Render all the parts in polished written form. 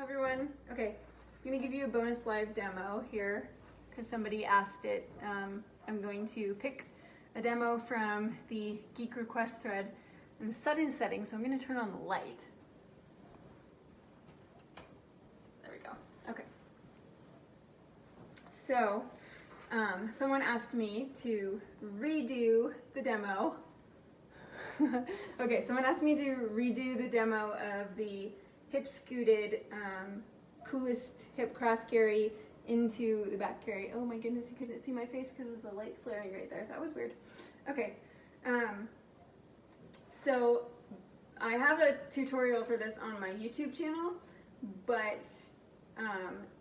everyone. Okay, I'm going to give you a bonus live demo here because somebody asked it. I'm going to pick a demo from the Geek request thread in the sudden setting, so I'm going to turn on the light. There we go. Okay. So, someone asked me to redo the demo. Okay, someone asked me to redo the demo of the hip scooted coolest hip cross carry into the back carry. Oh my goodness, you couldn't see my face because of the light flaring right there. That was weird. Okay, so I have a tutorial for this on my YouTube channel, but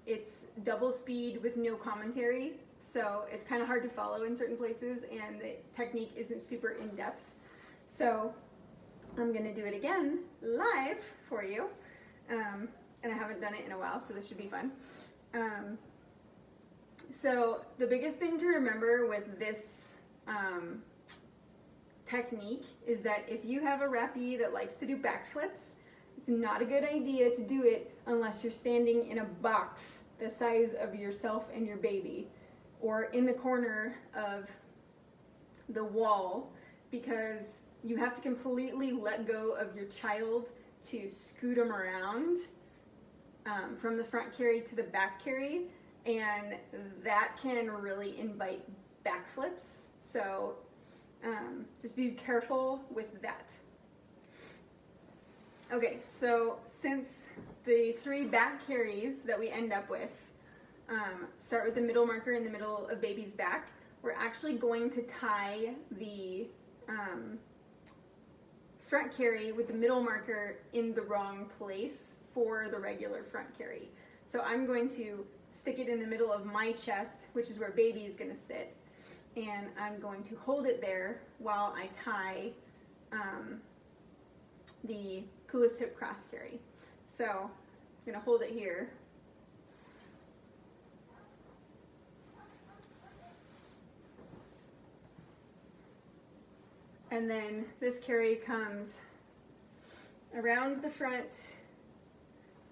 it's double speed with no commentary, so it's kind of hard to follow in certain places and the technique isn't super in-depth. So I'm going to do it again live for you, and I haven't done it in a while, so this should be fun. So the biggest thing to remember with this technique is that if you have a rappee that likes to do backflips, it's not a good idea to do it unless you're standing in a box the size of yourself and your baby, or in the corner of the wall, because you have to completely let go of your child to scoot them around from the front carry to the back carry, and that can really invite backflips. So just be careful with that. Okay, so since the 3 back carries that we end up with start with the middle marker in the middle of baby's back, we're actually going to tie the front carry with the middle marker in the wrong place for the regular front carry. So I'm going to stick it in the middle of my chest, which is where baby is going to sit, and I'm going to hold it there while I tie the coolest hip cross carry. So I'm going to hold it here. And then this carry comes around the front,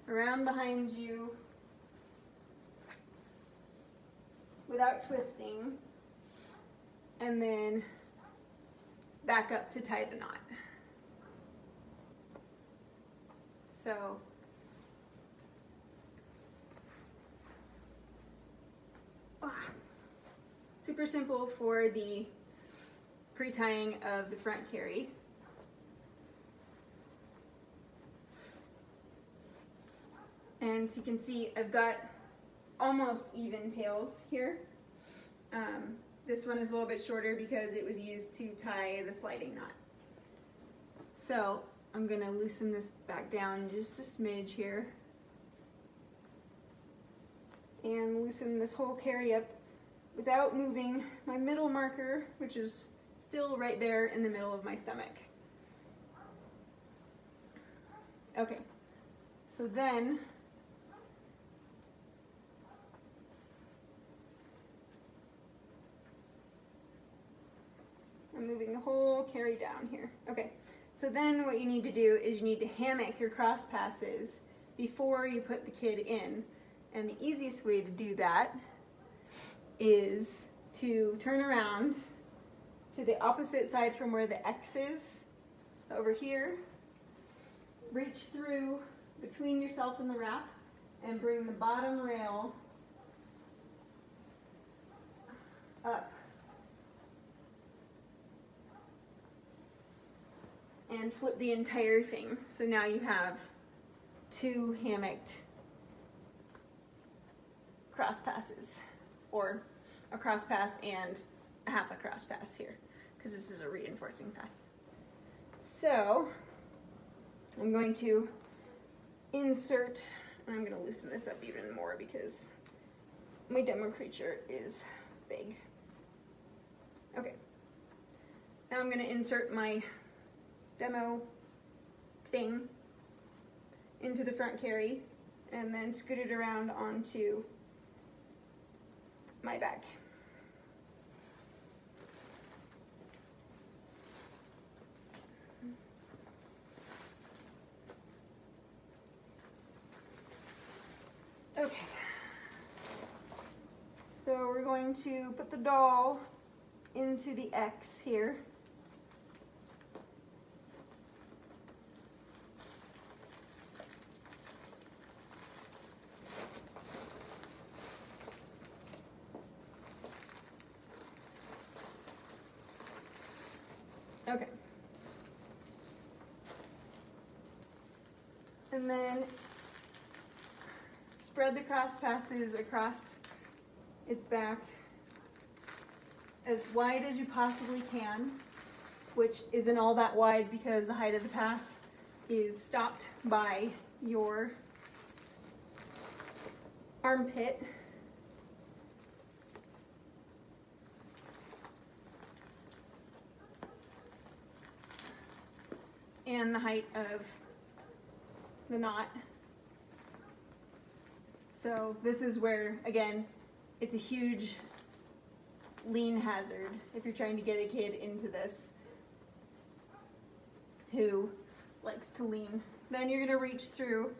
around behind you, without twisting, and then back up to tie the knot. So super simple for the pre-tying of the front carry. And you can see I've got almost even tails here. This one is a little bit shorter because it was used to tie the sliding knot. So I'm going to loosen this back down just a smidge here and loosen this whole carry up without moving my middle marker, which is still right there in the middle of my stomach. Okay, so then I'm moving the whole carry down here. Okay, so then what you need to do is you need to hammock your cross passes before you put the kid in. And the easiest way to do that is to turn around to the opposite side from where the X is, over here. Reach through between yourself and the wrap and bring the bottom rail up. And flip the entire thing. So now you have 2 hammocked cross passes, or a cross pass and a half a cross pass here, because this is a reinforcing pass. So I'm going to insert, and I'm going to loosen this up even more because my demo creature is big. Okay, now I'm going to insert my demo thing into the front carry and then scoot it around onto my back. Okay. So we're going to put the doll into the X here. Okay. And then spread the cross passes across its back as wide as you possibly can, which isn't all that wide because the height of the pass is stopped by your armpit. And the height of the knot. So this is where, again, it's a huge lean hazard if you're trying to get a kid into this who likes to lean. Then you're going to reach through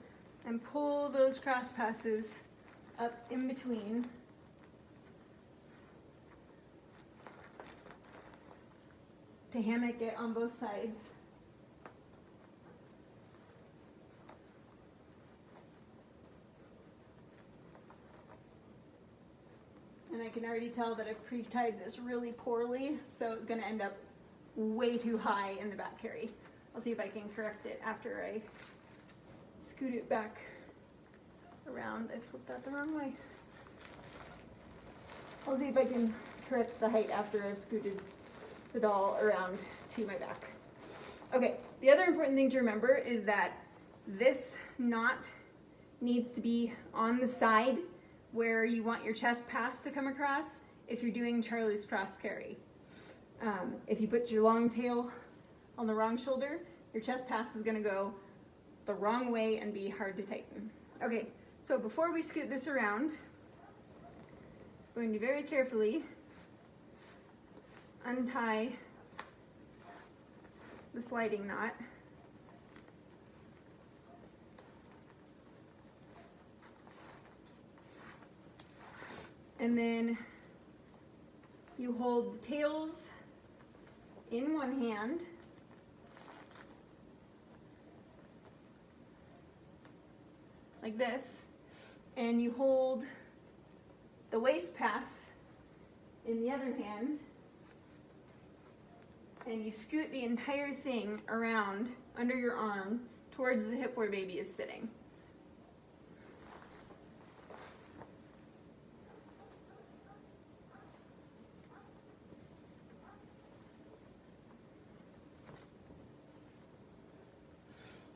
and pull those cross passes up in between. To hammock it on both sides. And I can already tell that I've pre-tied this really poorly, so it's going to end up way too high in the back carry. I'll see if I can correct it after I scoot it back around. I flipped that the wrong way. I'll see if I can correct the height after I've scooted the doll around to my back. Okay, the other important thing to remember is that this knot needs to be on the side where you want your chest pass to come across if you're doing Charlie's cross carry. If you put your long tail on the wrong shoulder, your chest pass is gonna go the wrong way and be hard to tighten. Okay, so before we scoot this around, I'm going to very carefully untie the sliding knot. And then you hold the tails in one hand like this, and you hold the waist pass in the other hand, and you scoot the entire thing around under your arm towards the hip where baby is sitting.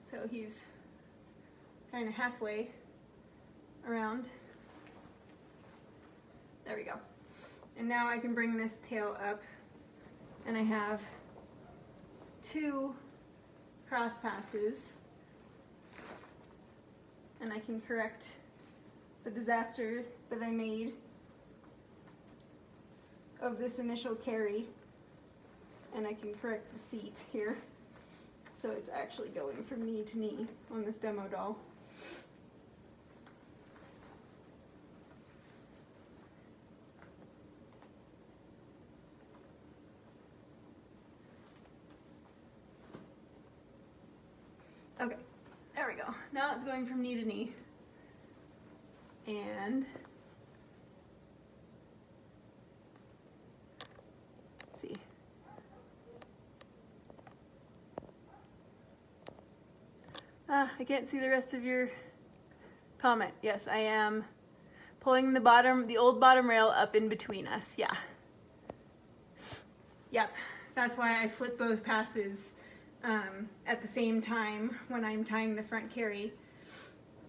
So he's kind of halfway around. There we go. And now I can bring this tail up, and I have 2 cross passes, and I can correct the disaster that I made of this initial carry, and I can correct the seat here. So it's actually going from knee to knee on this demo doll. Okay, there we go. Now it's going from knee to knee. And let's see. I can't see the rest of your comment. Yes, I am pulling the old bottom rail up in between us. Yeah. Yep. That's why I flip both passes at the same time when I'm tying the front carry.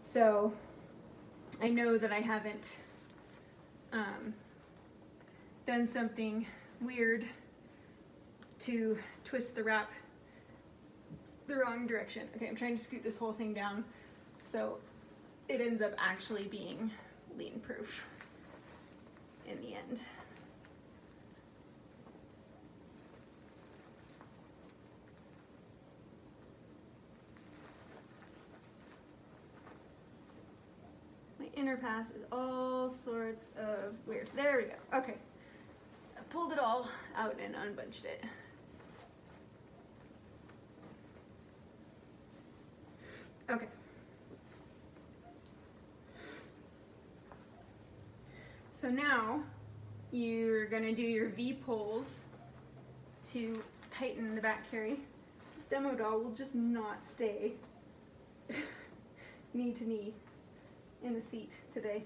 So I know that I haven't done something weird to twist the wrap the wrong direction. Okay, I'm trying to scoot this whole thing down so it ends up actually being lean proof in the end. My inner pass is all sorts of weird. There we go. Okay. I pulled it all out and unbunched it. Okay. So now you're going to do your V pulls to tighten the back carry. This demo doll will just not stay knee to knee in the seat today.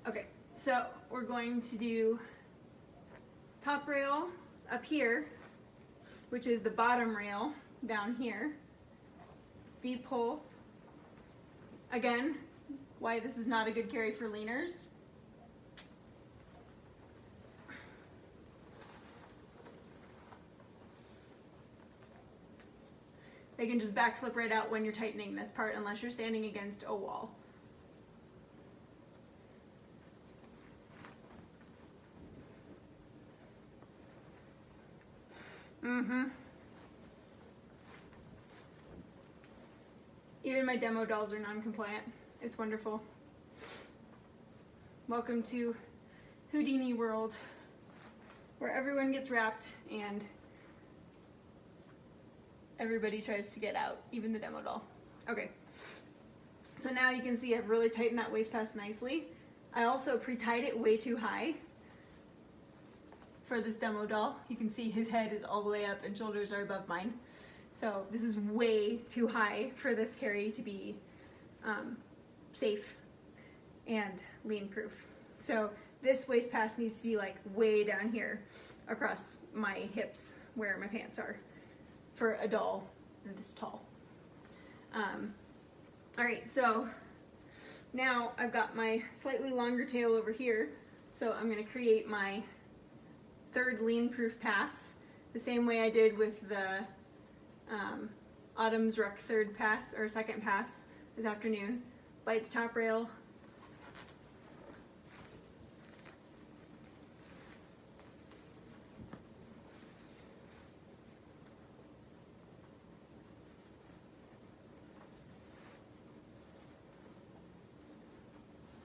Okay, so we're going to do top rail up here, which is the bottom rail down here. V pull. Again, why this is not a good carry for leaners. They can just backflip right out when you're tightening this part unless you're standing against a wall. Even my demo dolls are non-compliant. It's wonderful. Welcome to Houdini world, where everyone gets wrapped and everybody tries to get out, even the demo doll. Okay, so now you can see I've really tightened that waist pass nicely. I also pre-tied it way too high for this demo doll. You can see his head is all the way up and shoulders are above mine. So this is way too high for this carry to be safe and lean proof. So this waist pass needs to be like way down here across my hips where my pants are for a doll this tall. All right, so now I've got my slightly longer tail over here. So I'm gonna create my third lean proof pass the same way I did with the Autumn's Ruck third pass or second pass this afternoon. Bite the top rail.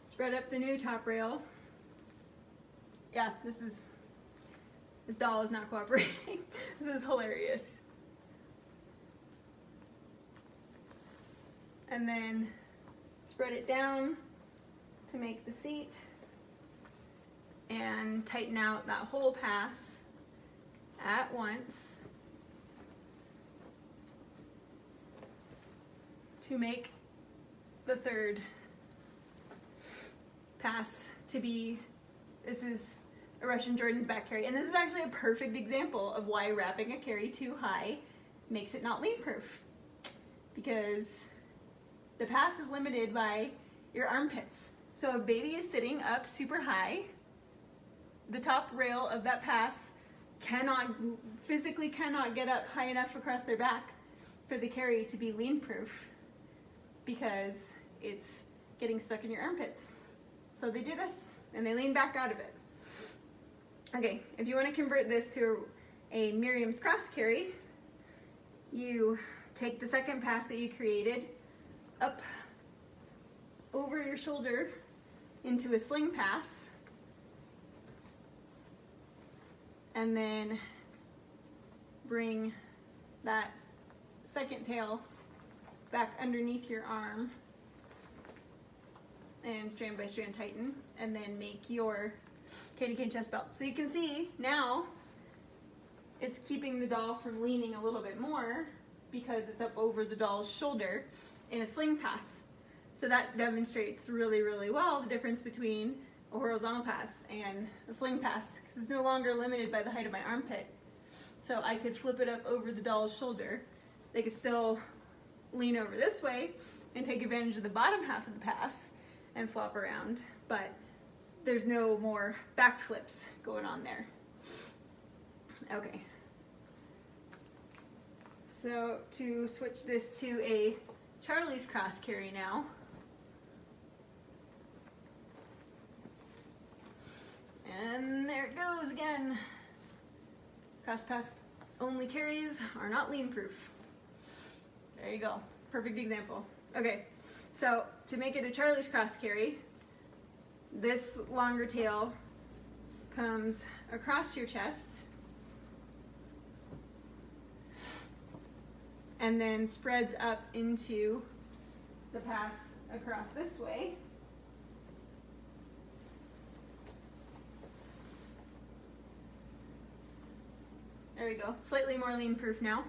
Spread up the new top rail. Yeah, this doll is not cooperating. This is hilarious. And then spread it down to make the seat and tighten out that whole pass at once to make the third pass to be, this is a Russian Jordan's back carry. And this is actually a perfect example of why wrapping a carry too high makes it not lean proof. Because the pass is limited by your armpits. So if baby is sitting up super high, the top rail of that pass physically cannot get up high enough across their back for the carry to be lean proof because it's getting stuck in your armpits. So they do this and they lean back out of it. Okay, if you want to convert this to a Miriam's cross carry, you take the second pass that you created up over your shoulder into a sling pass, and then bring that second tail back underneath your arm and strand by strand tighten, and then make your candy cane chest belt. So you can see now it's keeping the doll from leaning a little bit more because it's up over the doll's shoulder in a sling pass. So that demonstrates really, really well the difference between a horizontal pass and a sling pass, because it's no longer limited by the height of my armpit. So I could flip it up over the doll's shoulder. They could still lean over this way and take advantage of the bottom half of the pass and flop around, but there's no more back flips going on there. Okay. So to switch this to a Charlie's cross carry now. And there it goes again. Cross pass only carries are not lean proof. There you go. Perfect example. Okay. So to make it a Charlie's cross carry, this longer tail comes across your chest and then spreads up into the pass across this way. There we go, slightly more lean proof now.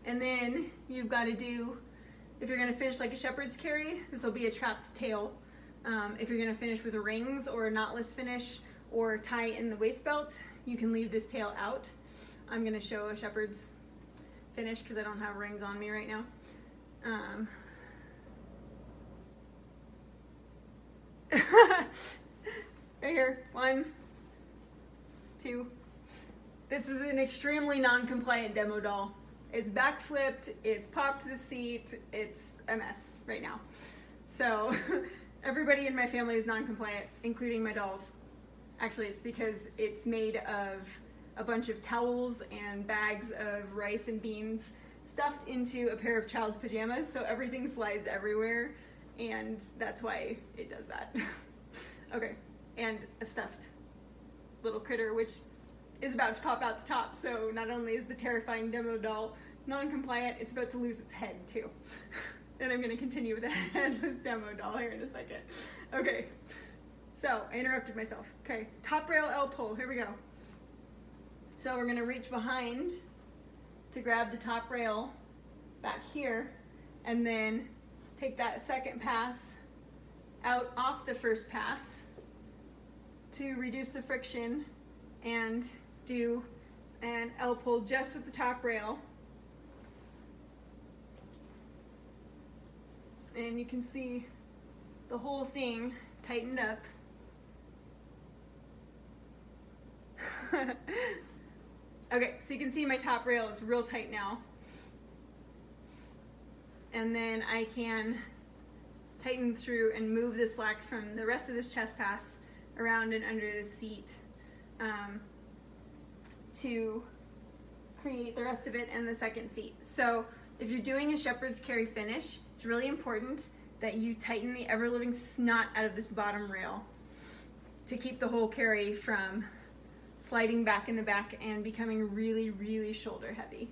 And then you've got to do, if you're going to finish like a shepherd's carry, this will be a trapped tail. If you're going to finish with rings or a knotless finish or tie in the waist belt, you can leave this tail out. I'm going to show a shepherd's finish because I don't have rings on me right now. Right here, 1, 2. This is an extremely non-compliant demo doll. It's back flipped, it's popped the seat, it's a mess right now. So everybody in my family is non-compliant, including my dolls. Actually, it's because it's made of a bunch of towels and bags of rice and beans stuffed into a pair of child's pajamas, so everything slides everywhere, and that's why it does that. Okay, and a stuffed little critter, which is about to pop out the top, so not only is the terrifying demo doll non-compliant, it's about to lose its head too. And I'm going to continue with the headless demo doll here in a second. Okay, so I interrupted myself. Okay, top rail L pull, here we go. So we're going to reach behind to grab the top rail back here, and then take that second pass out off the first pass to reduce the friction and do an L pull just with the top rail. And you can see the whole thing tightened up. Okay, so you can see my top rail is real tight now. And then I can tighten through and move the slack from the rest of this chest pass around and under the seat to create the rest of it in the second seat. So if you're doing a shepherd's carry finish, it's really important that you tighten the ever-living snot out of this bottom rail to keep the whole carry from sliding back in the back and becoming really, really shoulder heavy.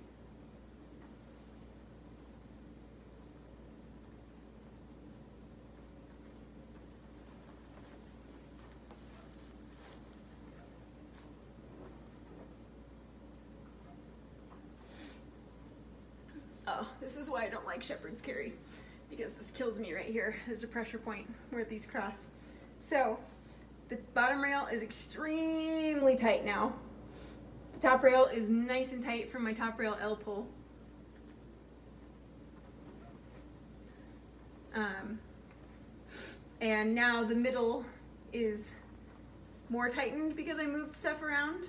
Oh, this is why I don't like shepherd's carry, because this kills me right here. There's a pressure point where these cross. So the bottom rail is extremely tight now. The top rail is nice and tight from my top rail L pull. And now the middle is more tightened because I moved stuff around,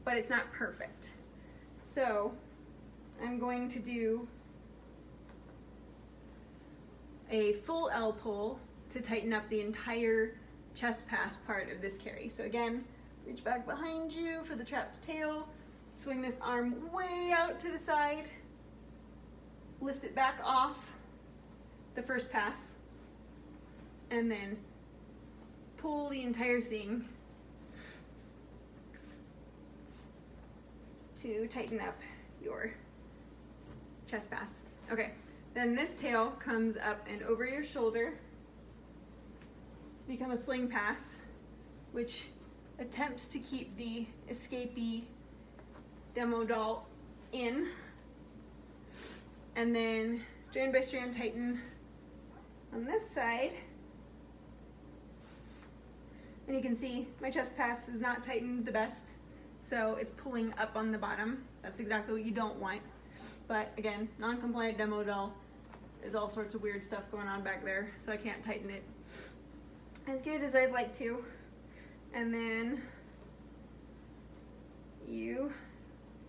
but it's not perfect. So I'm going to do a full L pull to tighten up the entire chest pass part of this carry. So again, reach back behind you for the trapped tail, swing this arm way out to the side, lift it back off the first pass, and then pull the entire thing to tighten up your chest pass. Okay, then this tail comes up and over your shoulder to become a sling pass, which attempts to keep the escapee demo doll in, and then strand by strand tighten on this side. And you can see my chest pass is not tightened the best, so it's pulling up on the bottom. That's exactly what you don't want. But again, non-compliant demo doll is all sorts of weird stuff going on back there, so I can't tighten it as good as I'd like to. And then you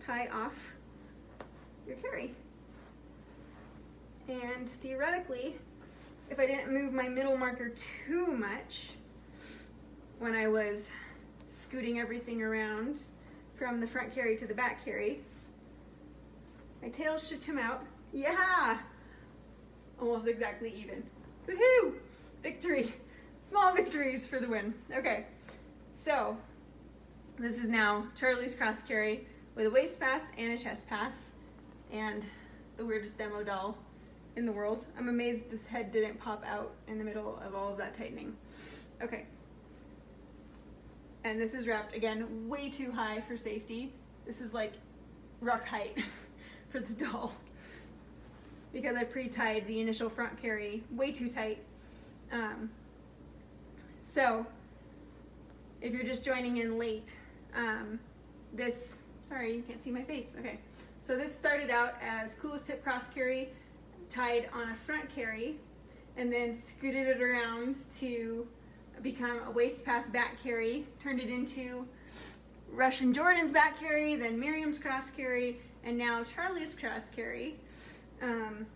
tie off your carry. And theoretically, if I didn't move my middle marker too much when I was scooting everything around from the front carry to the back carry, my tails should come out. Yeah! almost exactly even. Woohoo! Victory! Small victories for the win. Okay, so this is now Charlie's cross carry with a waist pass and a chest pass, and the weirdest demo doll in the world. I'm amazed this head didn't pop out in the middle of all of that tightening. Okay. And this is wrapped, again, way too high for safety. This is like ruck height for this doll, because I pre-tied the initial front carry way too tight. So if you're just joining in late, sorry, you can't see my face. Okay. So this started out as coolest hip cross carry tied on a front carry, and then scooted it around to become a waist pass back carry, turned it into Russian Jordan's back carry, then Miriam's cross carry, and now Charlie's cross carry.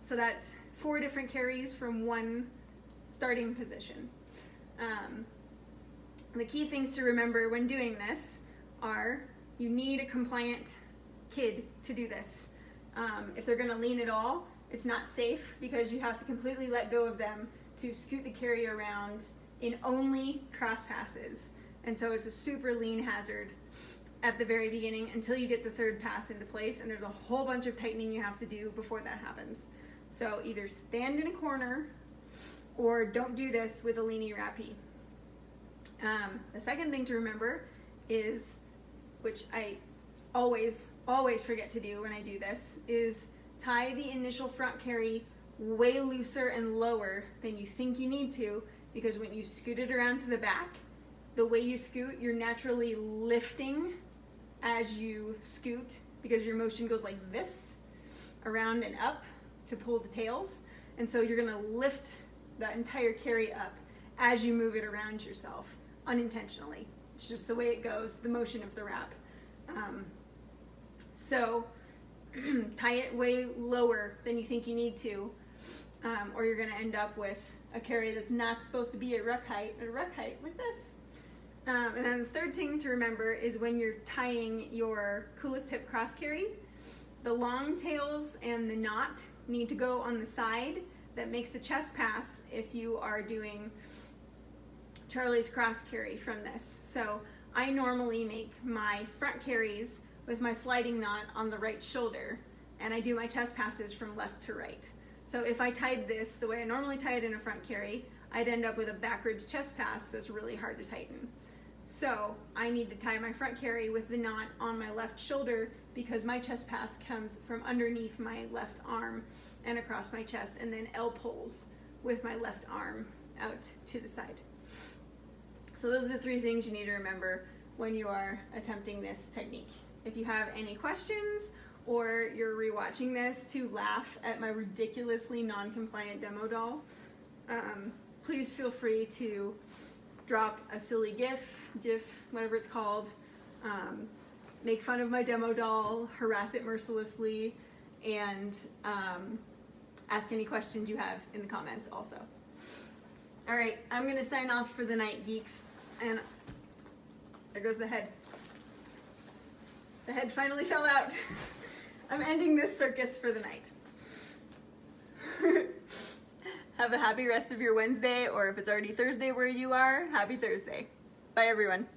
So that's 4 different carries from one starting position. The key things to remember when doing this are you need a compliant kid to do this. If they're going to lean at all, it's not safe because you have to completely let go of them to scoot the carry around in only cross passes. And so it's a super lean hazard at the very beginning until you get the third pass into place, and there's a whole bunch of tightening you have to do before that happens. So either stand in a corner or don't do this with a leany rappy. The second thing to remember is, which I always forget to do when I do this, is tie the initial front carry way looser and lower than you think you need to, because when you scoot it around to the back, the way you scoot, you're naturally lifting as you scoot, because your motion goes like this, around and up to pull the tails. And so you're gonna lift the entire carry up as you move it around yourself, unintentionally. It's just the way it goes, the motion of the wrap. So tie it way lower than you think you need to, or you're gonna end up with a carry that's not supposed to be at ruck height, like this. And then the third thing to remember is when you're tying your coolest hip cross carry, the long tails and the knot need to go on the side that makes the chest pass if you are doing Charlie's cross carry from this. So I normally make my front carries with my sliding knot on the right shoulder, and I do my chest passes from left to right. So if I tied this the way I normally tie it in a front carry, I'd end up with a backwards chest pass that's really hard to tighten. So I need to tie my front carry with the knot on my left shoulder, because my chest pass comes from underneath my left arm and across my chest, and then L pulls with my left arm out to the side. So those are the 3 things you need to remember when you are attempting this technique. If you have any questions, or you're rewatching this to laugh at my ridiculously non-compliant demo doll, please feel free to drop a silly GIF, whatever it's called, make fun of my demo doll, harass it mercilessly, and ask any questions you have in the comments also. All right, I'm gonna sign off for the night, geeks, and there goes the head. The head finally fell out. I'm ending this circus for the night. Have a happy rest of your Wednesday, or if it's already Thursday where you are, happy Thursday. Bye everyone.